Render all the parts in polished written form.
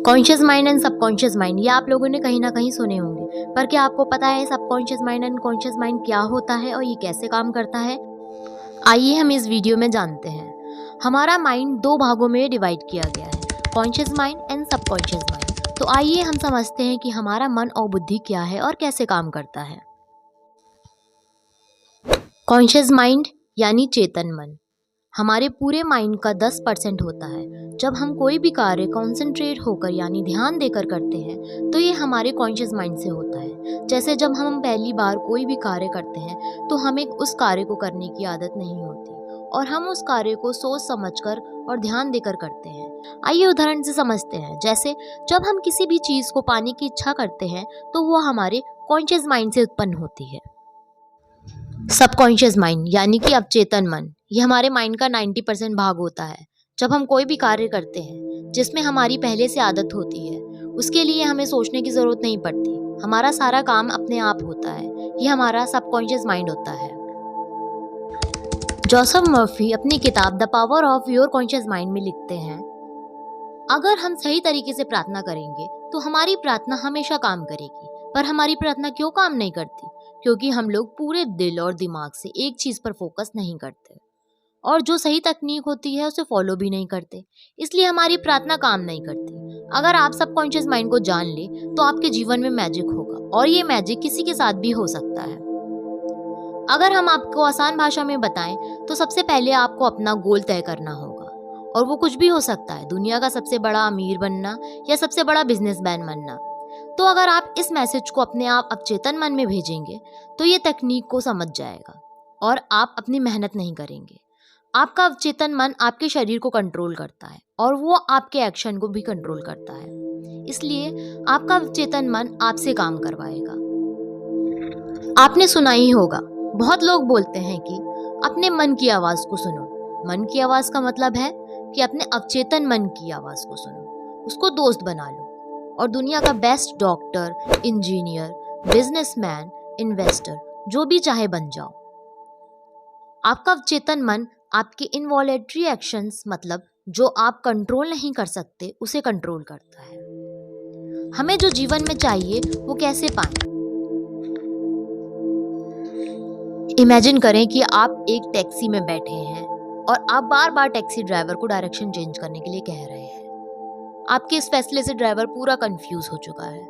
Conscious mind and subconscious mind, ये आप लोगों ने कहीं ना कहीं सुने होंगे, पर क्या आपको पता है subconscious mind and conscious mind क्या होता है और ये कैसे काम करता है? आइए हम इस वीडियो में जानते हैं। हमारा माइंड दो भागों में डिवाइड किया गया है, conscious mind and subconscious mind. तो आइए हम समझते हैं कि हमारा मन और बुद्धि क्या है और कैसे काम करता है। कॉन्शियस माइंड यानी चेतन मन हमारे पूरे माइंड का 10% होता है। जब हम कोई भी कार्य कॉन्सेंट्रेट होकर यानी ध्यान देकर करते हैं तो ये हमारे कॉन्शियस माइंड से होता है। जैसे जब हम पहली बार कोई भी कार्य करते हैं तो हमें उस कार्य को करने की आदत नहीं होती और हम उस कार्य को सोच समझकर और ध्यान देकर करते हैं। आइए उदाहरण से समझते हैं। जैसे जब हम किसी भी चीज को पाने की इच्छा करते हैं तो वो हमारे कॉन्शियस माइंड से उत्पन्न होती है। सबकॉन्शियस माइंड यानी कि अवचेतन मन, ये हमारे माइंड का 90% भाग होता है। जब हम कोई भी कार्य करते हैं जिसमें हमारी पहले से आदत होती है, उसके लिए हमें सोचने की जरूरत नहीं पड़ती, हमारा सारा काम अपने आप होता है, ये हमारा सबकॉन्शियस माइंड होता है। जोसेफ मर्फी अपनी किताब the power of your conscious mind में लिखते हैं, अगर हम सही तरीके से प्रार्थना करेंगे तो हमारी प्रार्थना हमेशा काम करेगी। पर हमारी प्रार्थना क्यों काम नहीं करती? क्योंकि हम लोग पूरे दिल और दिमाग से एक चीज पर फोकस नहीं करते और जो सही तकनीक होती है उसे फॉलो भी नहीं करते, इसलिए हमारी प्रार्थना काम नहीं करती। अगर आप सबकॉन्शियस माइंड को जान ले तो आपके जीवन में मैजिक होगा और ये मैजिक किसी के साथ भी हो सकता है। अगर हम आपको आसान भाषा में बताएं तो सबसे पहले आपको अपना गोल तय करना होगा और वो कुछ भी हो सकता है, दुनिया का सबसे बड़ा अमीर बनना या सबसे बड़ा बिजनेसमैन बनना। तो अगर आप इस मैसेज को अपने आप अवचेतन मन में भेजेंगे तो ये तकनीक को समझ जाएगा और आप अपनी मेहनत नहीं करेंगे। आपका अवचेतन मन आपके शरीर को कंट्रोल करता है और वो आपके एक्शन को भी कंट्रोल करता है, इसलिए आपका अवचेतन मन आपसे काम करवाएगा। आपने सुना ही होगा, बहुत लोग बोलते हैं कि अपने मन की आवाज को सुनो। मन की आवाज का मतलब है कि अपने अवचेतन मन की आवाज को सुनो, उसको दोस्त बना लो और दुनिया का best doctor, engineer, businessman, investor जो भी चाहे बन जाओ। आपका अवचेतन मन आपके इनवॉलेंटरी एक्शंस, मतलब जो आप कंट्रोल नहीं कर सकते, उसे कंट्रोल करता है। हमें जो जीवन में चाहिए वो कैसे पाएं? इमेजिन करें कि आप एक टैक्सी में बैठे हैं और आप बार बार टैक्सी ड्राइवर को डायरेक्शन चेंज करने के लिए कह रहे हैं। आपके इस फैसले से ड्राइवर पूरा कंफ्यूज हो चुका है।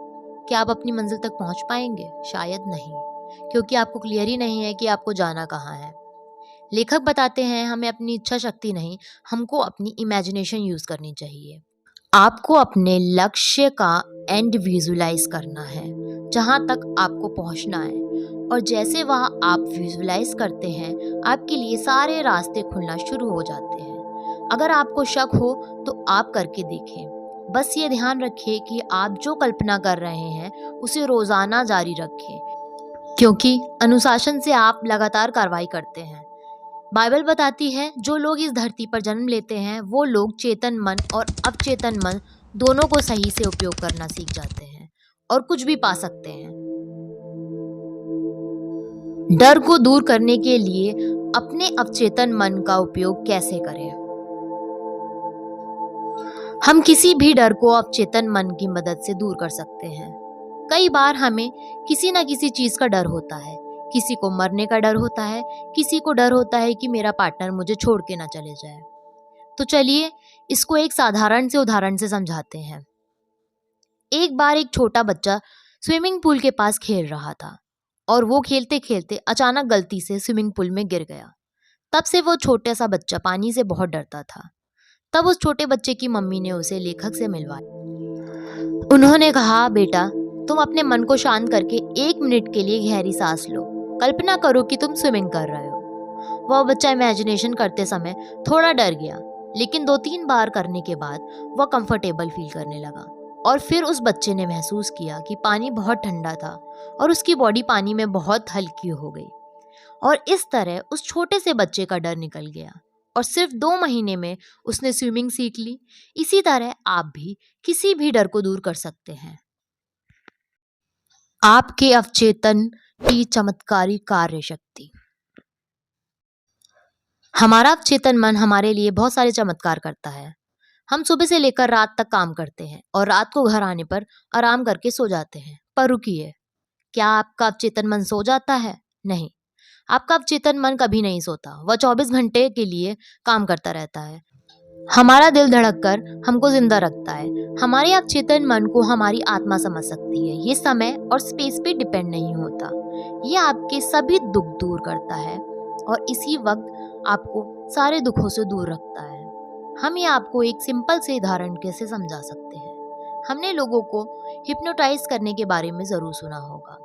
क्या आप अपनी मंजिल तक पहुंच पाएंगे? शायद नहीं, क्योंकि आपको क्लियर ही नहीं है कि आपको जाना कहाँ है। लेखक बताते हैं हमें अपनी इच्छा शक्ति नहीं, हमको अपनी इमेजिनेशन यूज करनी चाहिए। आपको अपने लक्ष्य का एंड विजुलाइज करना है, जहां तक आपको पहुंचना है, और जैसे वहां आप विजुलाइज करते हैं आपके लिए सारे रास्ते खुलना शुरू हो जाते हैं। अगर आपको शक हो तो आप करके देखें। बस ये ध्यान रखिए कि आप जो कल्पना कर रहे हैं उसे रोजाना जारी रखें, क्योंकि अनुशासन से आप लगातार कार्रवाई करते हैं। बाइबल बताती है जो लोग इस धरती पर जन्म लेते हैं वो लोग चेतन मन और अवचेतन मन दोनों को सही से उपयोग करना सीख जाते हैं और कुछ भी पा सकते हैं। डर को दूर करने के लिए अपने अवचेतन मन का उपयोग कैसे करें? हम किसी भी डर को अवचेतन मन की मदद से दूर कर सकते हैं। कई बार हमें किसी न किसी चीज का डर होता है। किसी को मरने का डर होता है, किसी को डर होता है कि मेरा पार्टनर मुझे छोड़ के ना चले जाए। तो चलिए इसको एक साधारण से उदाहरण से समझाते हैं। एक बार एक छोटा बच्चा स्विमिंग पूल के पास खेल रहा था और वो खेलते खेलते अचानक गलती से स्विमिंग पूल में गिर गया। तब से वो छोटा सा बच्चा पानी से बहुत डरता था। तब उस छोटे बच्चे की मम्मी ने उसे लेखक से मिलवाया। उन्होंने कहा, बेटा तुम अपने मन को शांत करके 1 मिनट के लिए गहरी सांस लो। कल्पना करो कि तुम स्विमिंग कर रहे हो। वह बच्चा इमेजिनेशन करते समय थोड़ा डर गया, लेकिन 2-3 बार करने के बाद वह कंफर्टेबल फील करने लगा और फिर उस बच्चे ने महसूस किया कि पानी बहुत ठंडा था और उसकी बॉडी पानी में बहुत हल्की हो गई और इस तरह उस छोटे से बच्चे का डर निकल गया और सिर्फ 2 महीने में उसने स्विमिंग सीख ली। इसी तरह आप भी किसी भी डर को दूर कर सकते हैं। आपके अवचेतन की चमत्कारी कार्य शक्ति। हमारा अवचेतन मन हमारे लिए बहुत सारे चमत्कार करता है। हम सुबह से लेकर रात तक काम करते हैं और रात को घर आने पर आराम करके सो जाते हैं। पर रुकिए, क्या आपका अवचेतन मन सो जाता है? नहीं, आपका अवचेतन मन कभी नहीं सोता। वह 24 घंटे के लिए काम करता रहता है। हमारा दिल धड़ककर हमको जिंदा रखता है। हमारे अवचेतन मन को हमारी आत्मा समझ सकती है। ये समय और स्पेस पे डिपेंड नहीं होता। ये आपके सभी दुख दूर करता है और इसी वक्त आपको सारे दुखों से दूर रखता है। हम ये आपको एक सिंपल से उदाहरण कैसे समझा सकते हैं। हमने लोगों को हिप्नोटाइज करने के बारे में ज़रूर सुना होगा।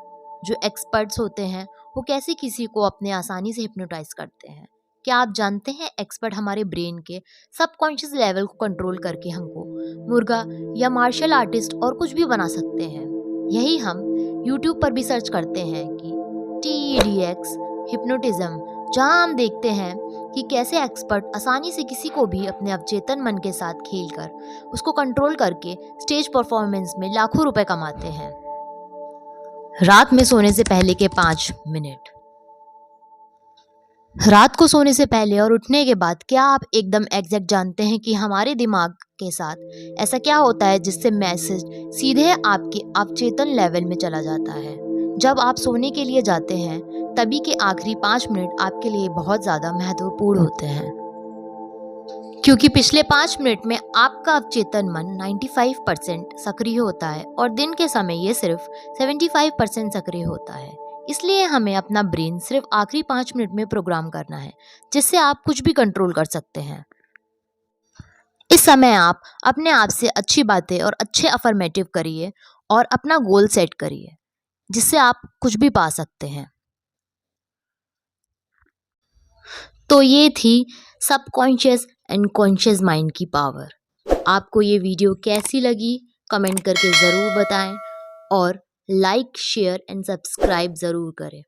जो एक्सपर्ट्स होते हैं वो कैसे किसी को अपने आसानी से हिप्नोटाइज करते हैं। क्या आप जानते हैं एक्सपर्ट हमारे ब्रेन के सबकॉन्शियस लेवल को कंट्रोल करके हमको मुर्गा या मार्शल आर्टिस्ट और कुछ भी बना सकते हैं। यही हम YouTube पर भी सर्च करते हैं कि TEDx हिप्नोटिज्म, जहां हम देखते हैं कि कैसे एक्सपर्ट आसानी से किसी को भी अपने अवचेतन मन के साथ खेलकर उसको कंट्रोल करके स्टेज परफॉर्मेंस में लाखों रुपए कमाते हैं। रात में सोने से पहले के 5 मिनट। रात को सोने से पहले और उठने के बाद क्या आप एकदम एग्जैक्ट जानते हैं कि हमारे दिमाग के साथ ऐसा क्या होता है जिससे मैसेज सीधे आपके अवचेतन लेवल में चला जाता है। जब आप सोने के लिए जाते हैं तभी के आखिरी 5 मिनट आपके लिए बहुत ज़्यादा महत्वपूर्ण होते हैं, क्योंकि पिछले 5 मिनट में आपका अवचेतन मन 95% सक्रिय होता है और दिन के समय ये सिर्फ 75% सक्रिय होता है। इसलिए हमें अपना ब्रेन सिर्फ आखिरी 5 मिनट में प्रोग्राम करना है, जिससे आप कुछ भी कंट्रोल कर सकते हैं। इस समय आप अपने आप से अच्छी बातें और अच्छे अफर्मेटिव करिए और अपना गोल सेट करिए, जिससे आप कुछ भी पा सकते हैं। तो ये थी सबकॉन्शियस एंड कॉन्शियस माइंड की पावर। आपको ये वीडियो कैसी लगी कमेंट करके ज़रूर बताएं और लाइक, शेयर एंड सब्सक्राइब ज़रूर करें।